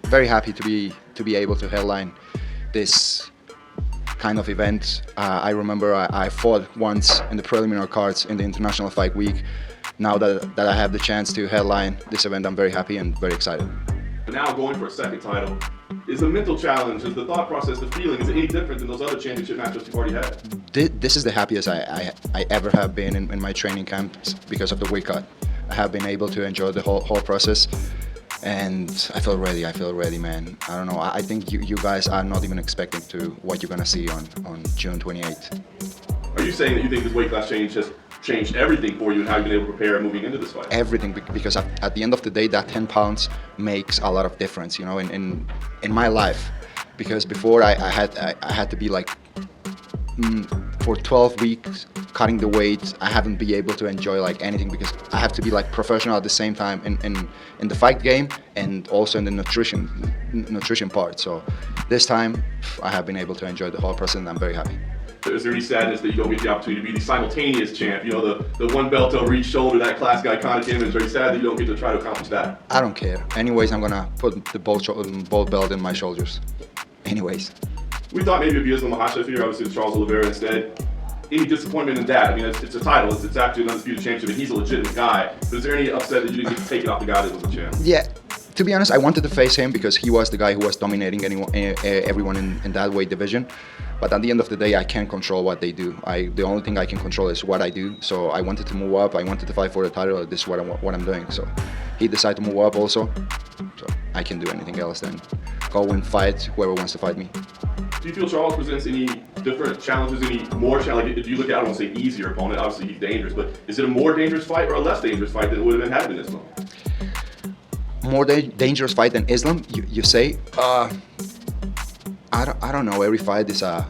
very happy to be able to headline this kind of event. I remember I fought once in the preliminary cards in the International Fight Week. Now that I have the chance to headline this event, I'm very happy and very excited. But now going for a second title is a mental challenge. Is the thought process, the feeling, is it any different than those other championship matches you've already had? This is the happiest I ever have been in my training camps because of the weight cut. I have been able to enjoy the whole process, and I feel ready, man. I don't know. I think you guys are not even expecting to what you're gonna see on June 28th. Are you saying that you think this weight class change has changed everything for you and how you've been able to prepare moving into this fight? Everything, because at the end of the day, that 10 pounds makes a lot of difference, you know, in my life. Because before I had to be like for 12 weeks cutting the weight. I haven't been able to enjoy like anything because I have to be like professional at the same time in the fight game and also in the nutrition part. So this time I have been able to enjoy the whole process, and I'm very happy. Is there any sadness that you don't get the opportunity to be the simultaneous champ? You know, the one belt over each shoulder, that classic iconic image. Are you sad that you don't get to try to accomplish that? I don't care. Anyways, I'm gonna put the both belt in my shoulders. Anyways. We thought maybe it'd be Islam Makhachev here, obviously with Charles Oliveira instead. Any disappointment in that? I mean, it's a title, it's actually an undisputed championship, and he's a legitimate guy. But is there any upset that you didn't get to take it off the guy that was the champ? Yeah. To be honest, I wanted to face him because he was the guy who was dominating everyone in that weight division. But at the end of the day, I can't control what they do. The only thing I can control is what I do. So I wanted to move up. I wanted to fight for the title. This is what I'm doing. So he decided to move up also. So I can't do anything else than go and fight whoever wants to fight me. Do you feel Charles presents any different challenges, any more challenge? If you look at, I don't want to say easier opponent, obviously he's dangerous, but is it a more dangerous fight or a less dangerous fight than it would have been had in Islam? More dangerous fight than Islam, you say? I don't know. Every fight is a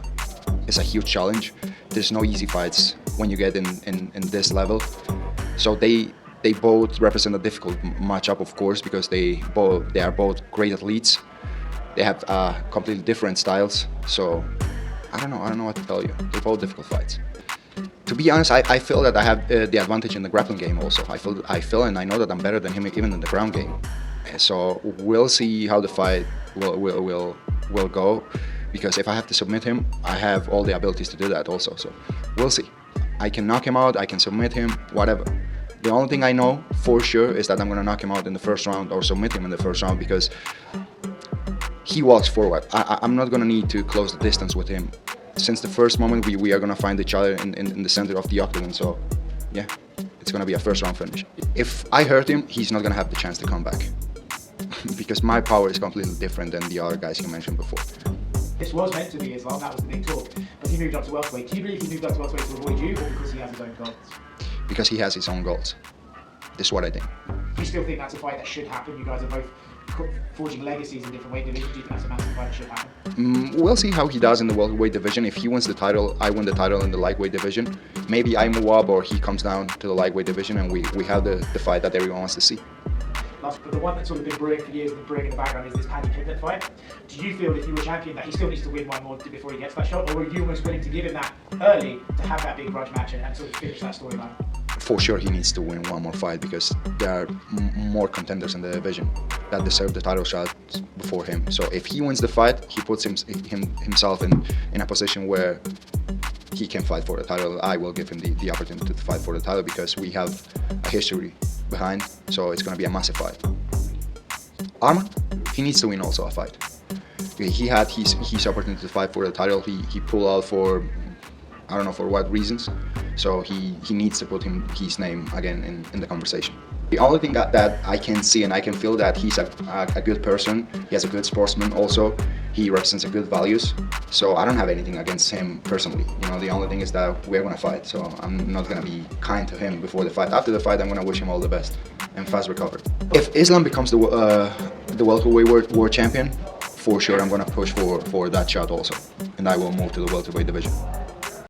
huge challenge. There's no easy fights when you get in this level. So they both represent a difficult matchup, of course, because they are both great athletes. They have completely different styles. So I don't know what to tell you. They're both difficult fights. To be honest, I feel that I have the advantage in the grappling game also. I feel and I know that I'm better than him even in the ground game. So we'll see how the fight will go, because if I have to submit him, I have all the abilities to do that also. So we'll see. I can knock him out, I can submit him, whatever. The only thing I know for sure is that I'm gonna knock him out in the first round or submit him in the first round, because he walks forward. I'm not gonna need to close the distance with him. Since the first moment, we are gonna find each other in the center of the octagon. So yeah, it's gonna be a first round finish. If I hurt him, he's not gonna have the chance to come back. Because my power is completely different than the other guys you mentioned before. This was meant to be Islam, that was the big talk, but he moved up to welterweight. Do you believe he moved up to welterweight to avoid you, or because he has his own goals? Because he has his own goals. This is what I think. Do you still think that's a fight that should happen? You guys are both forging legacies in different weight divisions. Do you think that's a massive fight that should happen? We'll see how he does in the welterweight division. If he wins the title, I win the title in the lightweight division. Maybe I move up or he comes down to the lightweight division, and we have the fight that everyone wants to see. But the one that's sort of been brewing for years, brewing in the background, is this Paddy Pimblett fight. Do you feel if he were champion that he still needs to win one more before he gets that shot, or are you almost willing to give him that early to have that big grudge match and sort of finish that storyline? For sure he needs to win one more fight, because there are more contenders in the division that deserve the title shot before him. So if he wins the fight, he puts himself in a position where he can fight for the title. I will give him the opportunity to fight for the title, because we have a history behind, so it's going to be a massive fight. Arman, he needs to win also a fight. He had his opportunity to fight for the title. He pulled out for, I don't know for what reasons, so he needs to put his name again in the conversation. The only thing that I can see and I can feel that he's a good person. He has a good sportsman also. He represents a good values. So I don't have anything against him personally. You know, the only thing is that we're gonna fight. So I'm not gonna be kind to him before the fight. After the fight, I'm gonna wish him all the best and fast recovery. If Islam becomes the welterweight world champion, for sure I'm gonna push for that shot also, and I will move to the welterweight division.